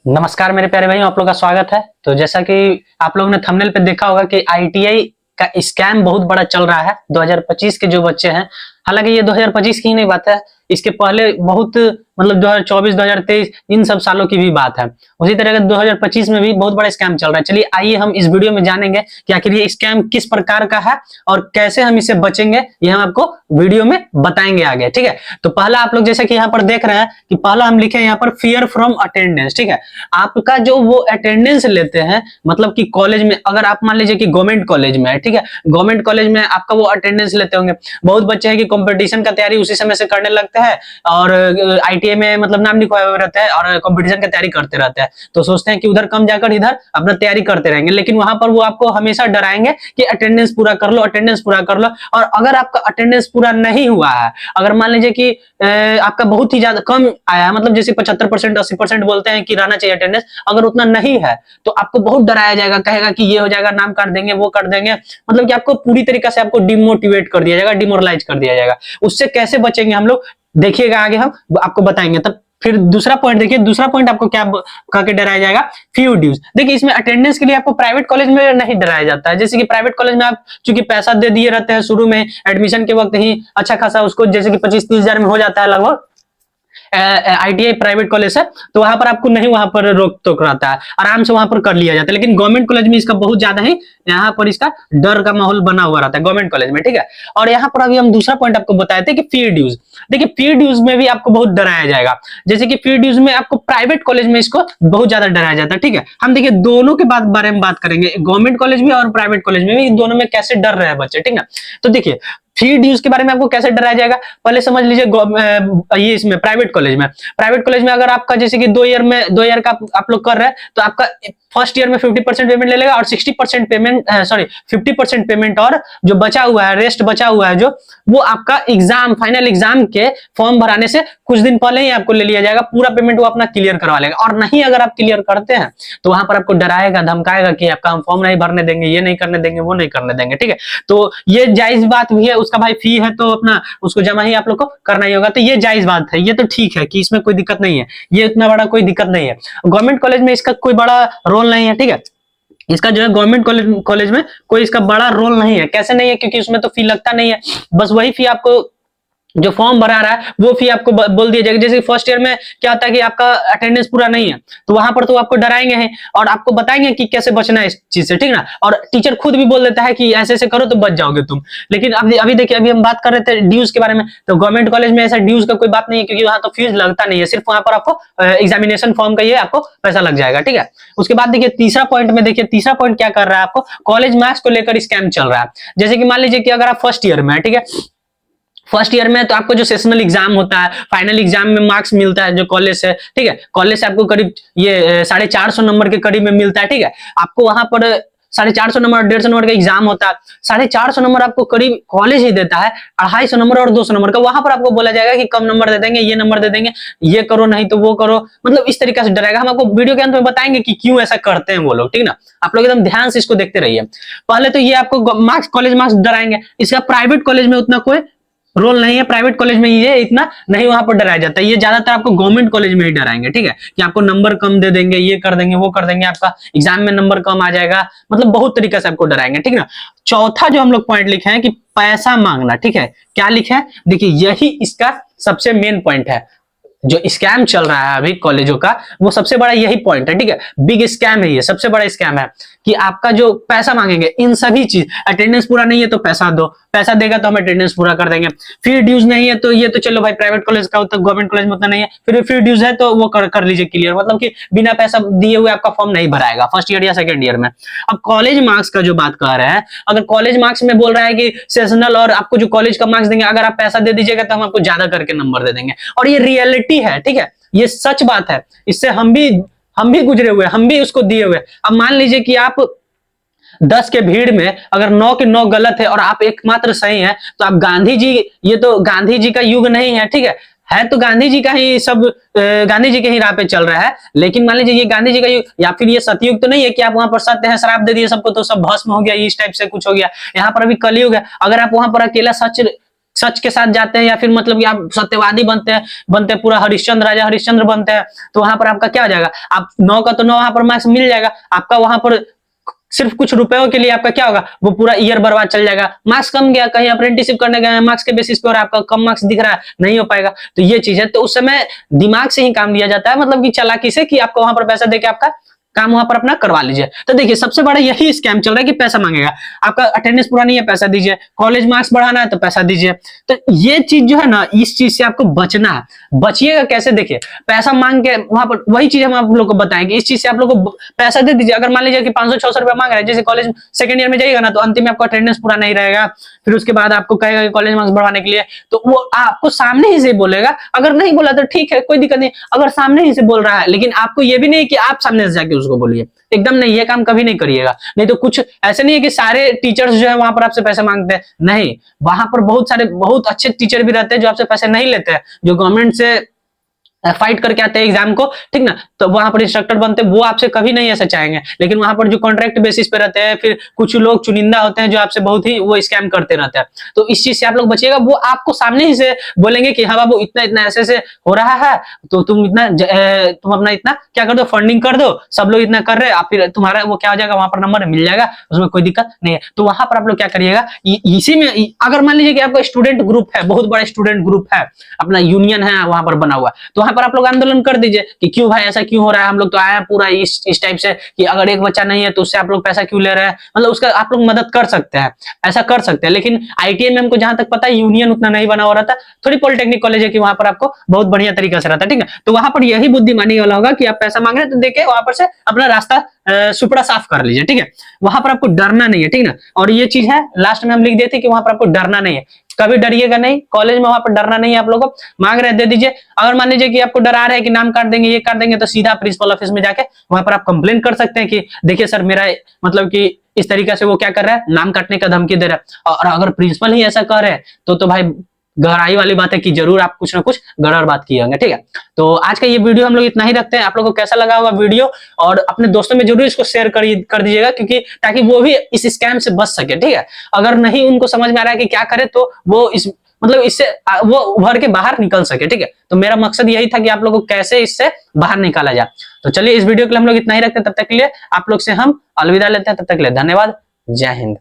नमस्कार मेरे प्यारे भाइयों, आप लोग का स्वागत है। तो जैसा कि आप लोगों ने थंबनेल पे देखा होगा कि आईटीआई का स्कैम बहुत बड़ा चल रहा है 2025 के जो बच्चे हैं। हालांकि ये 2025 की ही नहीं बात है, इसके पहले बहुत मतलब 2024 2023 इन सब सालों की भी बात है। उसी तरह का 2025 में भी बहुत बड़ा स्कैम चल रहा है। चलिए आइए हम इस वीडियो में जानेंगे कि आखिर ये स्कैम किस प्रकार का है और कैसे हम इससे बचेंगे, ये हम आपको वीडियो में बताएंगे आगे। ठीक है, तो पहला आप लोग जैसे कि यहाँ पर देख रहे हैं कि पहला हम लिखे यहाँ पर फियर फ्रॉम अटेंडेंस। ठीक है, आपका जो वो अटेंडेंस लेते हैं, मतलब कि कॉलेज में अगर आप मान लीजिए कि गवर्नमेंट कॉलेज में है, ठीक है, गवर्नमेंट कॉलेज में आपका वो अटेंडेंस लेते होंगे। बहुत बच्चे हैं कि कंपटीशन का तैयारी उसी समय से करने लगते हैं और आईटीआई में मतलब नाम लिखवाए हुए रहते हैं और कंपटीशन की तैयारी करते रहते हैं, तो सोचते हैं कि उधर कम जाकर इधर अपना तैयारी करते रहेंगे। लेकिन वहां पर वो आपको हमेशा डराएंगे कि अटेंडेंस पूरा कर लो, अटेंडेंस पूरा कर लो। और अगर आपका अटेंडेंस पूरा नहीं हुआ है, अगर मान लीजिए कि आपका बहुत ही ज्यादा कम आया है, मतलब जैसे 75% 80% बोलते हैं कि रहना चाहिए अटेंडेंस, अगर उतना नहीं है तो आपको बहुत डराया जाएगा, कहेगा कि ये हो जाएगा, नाम काट देंगे, वो कर देंगे, मतलब कि आपको पूरी तरीके से आपको डिमोटिवेट कर दिया जाएगा, डिमोरलाइज कर दिया जाएगा। उससे कैसे बचेंगे हम लोग, देखिएगा आगे हम आपको बताएंगे। तब फिर दूसरा पॉइंट देखिए, दूसरा पॉइंट आपको क्या कह के डराया जाएगा, फ्यू ड्यूज। देखिए इसमें अटेंडेंस के लिए आपको प्राइवेट कॉलेज में नहीं डराया जाता है। जैसे कि प्राइवेट कॉलेज में आप चूंकि पैसा दे दिए रहते हैं शुरू में एडमिशन के वक्त ही, अच्छा खासा उसको जैसे कि 25-30 हजार में हो जाता है लगभग आईटीआई प्राइवेट कॉलेज है, तो वहां पर आपको नहीं, वहां पर रोक टोक रहता है, आराम से वहां पर कर लिया जाता है। लेकिन गवर्नमेंट कॉलेज में इसका बहुत ज्यादा ही यहाँ पर इसका डर का माहौल बना हुआ रहता है गवर्नमेंट कॉलेज में। ठीक है, और यहाँ पर अभी हम दूसरा पॉइंट आपको बताए थे कि फी ड्यूज। देखिए फी ड्यूज में भी आपको बहुत डराया जाएगा। जैसे कि फी ड्यूज में आपको प्राइवेट कॉलेज में इसको बहुत ज्यादा डराया जाता है। ठीक है, हम देखिए दोनों के बारे में बात करेंगे, गवर्नमेंट कॉलेज में और प्राइवेट कॉलेज में भी, दोनों में कैसे डर रहे हैं बच्चे। ठीक है, तो देखिए फी ड्यूज के बारे में आपको कैसे डराया जाएगा, पहले समझ लीजिए। ये इसमें प्राइवेट कॉलेज में अगर आपका जैसे कि 2 ईयर का आप लोग कर रहे हैं, तो आपका फर्स्ट ईयर में 50% पेमेंट ले लेगा और 60% पेमेंट 50% पेमेंट और जो बचा हुआ है, रेस्ट बचा हुआ है जो, वो आपका एग्जाम, फाइनल एग्जाम के फॉर्म भराने से कुछ दिन पहले ही आपको ले लिया जाएगा। पूरा पेमेंट वो अपना क्लियर करवा लेगा। और नहीं अगर आप क्लियर करते हैं तो वहां पर आपको डराएगा, धमकाएगा कि आपका हम फॉर्म नहीं भरने देंगे, ये नहीं करने देंगे, वो नहीं करने देंगे। ठीक है, तो ये जायज बात भी है, उसका भाई फी है तो अपना उसको जमा ही आप लोग को करना ही होगा, तो ये जायज बात है, ये तो ठीक है कि इसमें कोई दिक्कत नहीं है, ये इतना बड़ा कोई दिक्कत नहीं है। गवर्नमेंट कॉलेज में इसका कोई बड़ा रोल नहीं है। ठीक है, इसका जो है गवर्नमेंट कॉलेज में कोई इसका बड़ा रोल नहीं है। कैसे नहीं है, क्योंकि उसमें तो फी लगता नहीं है, बस वही फी आपको जो फॉर्म भरा रहा है वो फी आपको बोल दिया जाएगा। जैसे फर्स्ट ईयर में क्या होता है कि आपका अटेंडेंस पूरा नहीं है, तो वहां पर तो आपको डराएंगे हैं और आपको बताएंगे कि कैसे बचना है इस चीज से। ठीक ना, और टीचर खुद भी बोल देता है कि ऐसे ऐसे करो तो बच जाओगे तुम। लेकिन अभी देखिए, अभी हम बात कर रहे थे ड्यूज के बारे में, तो गवर्नमेंट कॉलेज में ऐसा ड्यूज का कोई बात नहीं है, क्योंकि वहां तो फीस लगता नहीं है, सिर्फ वहां पर आपको एग्जामिनेशन फॉर्म का ये आपको पैसा लग जाएगा। ठीक है, उसके बाद देखिए तीसरा पॉइंट में, देखिए तीसरा पॉइंट क्या कर रहा है, आपको कॉलेज मार्क्स को लेकर स्कैम चल रहा है। जैसे कि मान लीजिए कि अगर आप फर्स्ट ईयर में है, ठीक है, फर्स्ट ईयर में तो आपको जो सेशनल एग्जाम होता है, फाइनल एग्जाम में मार्क्स मिलता है जो कॉलेज से। ठीक है, कॉलेज से आपको करीब ये 450 नंबर के करीब में मिलता है। ठीक है, आपको वहां पर 450 नंबर 150 नंबर का एग्जाम होता है, 450 नंबर आपको करीब कॉलेज ही देता है, 250 नंबर और 200 नंबर का वहां पर आपको बोला जाएगा कि कम नंबर दे देंगे, ये नंबर दे देंगे, ये करो नहीं तो वो करो, मतलब इस तरीके से डराएगा। हम आपको वीडियो के अंत में बताएंगे कि क्यों ऐसा करते हैं वो लोग। ठीक ना, आप लोग एकदम ध्यान से इसको देखते रहिए। पहले तो ये आपको मार्क्स, कॉलेज मार्क्स डराएंगे, इसका प्राइवेट कॉलेज में उतना कोई रोल नहीं है। प्राइवेट कॉलेज में ये इतना नहीं वहां पर डराया जाता है, ये ज्यादातर आपको गवर्नमेंट कॉलेज में ही डराएंगे। ठीक है, कि आपको नंबर कम दे देंगे, ये कर देंगे, वो कर देंगे, आपका एग्जाम में नंबर कम आ जाएगा, मतलब बहुत तरीके से आपको डराएंगे। ठीक ना, चौथा जो हम लोग पॉइंट लिखे हैं कि पैसा मांगना। ठीक है, क्या लिखे हैं, देखिए यही इसका सबसे मेन पॉइंट है। जो स्कैम चल रहा है अभी कॉलेजों का, वो सबसे बड़ा यही पॉइंट है। ठीक है, बिग स्कैम है ये, सबसे बड़ा स्कैम है कि आपका जो पैसा मांगेंगे इन सभी चीज, अटेंडेंस पूरा नहीं है तो पैसा दो, पैसा देगा तो हम अटेंडेंस पूरा कर देंगे। फी ड्यूज नहीं है तो ये तो चलो भाई प्राइवेट कॉलेज का, तो गवर्नमेंट कॉलेज में उतना नहीं है, फिर फी ड्यूज है तो वो कर लीजिए क्लियर, मतलब कि बिना पैसा दिए हुए आपका फॉर्म नहीं भराएगा फर्स्ट ईयर या सेकंड ईयर में। अब कॉलेज मार्क्स का जो बात कर रहे हैं, अगर कॉलेज मार्क्स में बोल रहा है कि सेशनल और आपको जो कॉलेज का मार्क्स देंगे, अगर आप पैसा दे दीजिएगा तो हम आपको ज्यादा करके नंबर दे देंगे, और ये रियलिटी है। ठीक है, ये सच बात है, इससे हम भी गुजरे हुए, हम भी उसको दिए हुए। अब मान लीजिए कि आप 10 के भीड़ में अगर 9 के 9 गलत है और आप एकमात्र सही है, तो आप गांधी जी, ये तो गांधी जी का युग नहीं है। ठीक है तो गांधी जी का ही सब, गांधी जी के ही राह पे चल रहा है। लेकिन मान लीजिए ये गांधी जी का युग, या फिर ये सतयुग तो नहीं है कि आप वहां पर सत्य है, शराब दे दिए सबको तो सब भस्म हो गया, इस टाइप से कुछ हो गया। यहाँ पर अभी कलयुग है, अगर आप वहां पर अकेला सच सच के साथ जाते हैं या फिर मतलब कि आप सत्यवादी बनते हैं पूरा हरिश्चंद्र, राजा हरिश्चंद्र बनते हैं, तो वहां पर आपका क्या हो जाएगा, आप 9 का तो 9 वहां पर मार्क्स मिल जाएगा आपका, वहां पर सिर्फ कुछ रुपयों के लिए आपका क्या होगा, वो पूरा ईयर बर्बाद चल जाएगा। मार्क्स कम गया, कहीं अप्रेंटिसशिप करने गए मार्क्स के बेसिस पे और आपका कम मार्क्स दिख रहा है, नहीं हो पाएगा। तो ये चीज है, तो उस समय दिमाग से ही काम लिया जाता है, मतलब कि चालाकी से, कि आपको वहां पर पैसा देके आपका काम वहां पर अपना करवा लीजिए। तो देखिए सबसे बड़ा यही स्कैम चल रहा है कि पैसा मांगेगा, आपका अटेंडेंस पूरा नहीं है पैसा दीजिए, कॉलेज मार्क्स बढ़ाना है तो पैसा दीजिए। तो ये चीज जो है ना, इस चीज से आपको बचना है। बचिएगा कैसे, देखिए पैसा मांग के वहां पर वही चीज हम आप लोग को बताएंगे, इस चीज से आप लोग को पैसा दे दीजिए। अगर मान लीजिए कि 500-600 रुपया मांग रहे हैं, जैसे कॉलेज सेकंड ईयर में जाइएगा ना, तो अंतिम में आपको अटेंडेंस पूरा नहीं रहेगा, फिर उसके बाद आपको कहेगा कॉलेज मार्क्स बढ़ाने के लिए, तो वो आपको सामने ही से बोलेगा। अगर नहीं बोला तो ठीक है, कोई दिक्कत नहीं, अगर सामने ही से बोल रहा है, लेकिन आपको ये भी नहीं कि आप सामने से जाके उसको बोलिए, एकदम नहीं, ये काम कभी नहीं करिएगा। नहीं तो कुछ ऐसे नहीं है कि सारे टीचर्स जो है वहां पर आपसे पैसे मांगते हैं, नहीं, वहां पर बहुत सारे बहुत अच्छे टीचर भी रहते हैं जो आपसे पैसे नहीं लेते हैं, जो गवर्नमेंट से फाइट करके आते हैं एग्जाम को, ठीक ना, तो वहां पर इंस्ट्रक्टर बनते हैं, वो आपसे कभी नहीं ऐसा चाहेंगे। लेकिन वहां पर जो कॉन्ट्रैक्ट बेसिस पे रहते हैं, फिर कुछ लोग चुनिंदा होते हैं जो आपसे बहुत ही वो स्कैम करते रहते हैं, तो इस चीज से आप लोग बचिएगा। वो आपको सामने ही से बोलेंगे कि हाँ बाबू इतना इतना ऐसे से हो रहा है, तो तुम अपना इतना क्या कर दो, फंडिंग कर दो, सब लोग इतना कर रहे हैं, फिर तुम्हारा वो क्या हो जाएगा, वहां पर नंबर मिल जाएगा, उसमें कोई दिक्कत नहीं है। तो वहां पर आप लोग क्या करिएगा, इसी में अगर मान लीजिए कि आपका स्टूडेंट ग्रुप है, बहुत बड़ा स्टूडेंट ग्रुप है, अपना यूनियन है वहां पर बना हुआ, तो वहां पर आप लोग आंदोलन कर दीजिए कि क्यों भाई ऐसा क्यों हो रहा है, हम लोग तो आए हैं पूरा इस टाइप से कि अगर एक बच्चा नहीं है तो उससे आप लोग पैसा क्यों ले रहे हैं, मतलब उसका आप लोग मदद कर सकते हैं, ऐसा कर सकते हैं। लेकिन आईटीआई में हमको जहां तक पता है यूनियन उतना नहीं बना हुआ रहता, थोड़ी पॉलिटेक्निक कॉलेज है कि वहां पर आपको बहुत बढ़िया तरीका से रहता है, ठीक है। तो वहां पर यही बुद्धिमानी वाला होगा कि आप पैसा मांग रहे हैं तो देखे वहां पर से अपना रास्ता सुपड़ा साफ कर लीजिए, ठीक है। वहां पर आपको डरना नहीं है, ठीक ना। और ये चीज है लास्ट में हम लिख देते कि वहां पर आपको डरना नहीं है, कभी डरिएगा नहीं, कॉलेज में वहां पर डरना नहीं है। आप लोगों को मांग रहे दे दीजिए। अगर मान लीजिए कि आपको डरा रहे हैं कि नाम काट देंगे, ये काट देंगे, तो सीधा प्रिंसिपल ऑफिस में जाके वहां पर आप कंप्लेन कर सकते हैं कि देखिए सर मेरा मतलब कि इस तरीका से वो क्या कर रहा है, नाम काटने का धमकी दे रहा है। और अगर प्रिंसिपल ही ऐसा कह रहे हैं तो भाई गहराई वाली बात है कि जरूर आप कुछ ना कुछ गड़बड़ बात किए होंगे, ठीक है। तो आज का ये वीडियो हम लोग इतना ही रखते हैं। आप लोगों को कैसा लगा होगा वीडियो, और अपने दोस्तों में जरूर इसको शेयर कर दीजिएगा, क्योंकि ताकि वो भी इस स्कैम से बच सके, ठीक है। अगर नहीं उनको समझ में आ रहा है कि क्या करे, तो वो इस मतलब इससे वो उभर के बाहर निकल सके, ठीक है। तो मेरा मकसद यही था कि आप लोगों को कैसे इससे बाहर निकाला जाए। तो चलिए इस वीडियो के लिए हम लोग इतना ही रखते हैं, तब तक के लिए आप लोग से हम अलविदा लेते हैं, तब तक के लिए धन्यवाद, जय हिंद।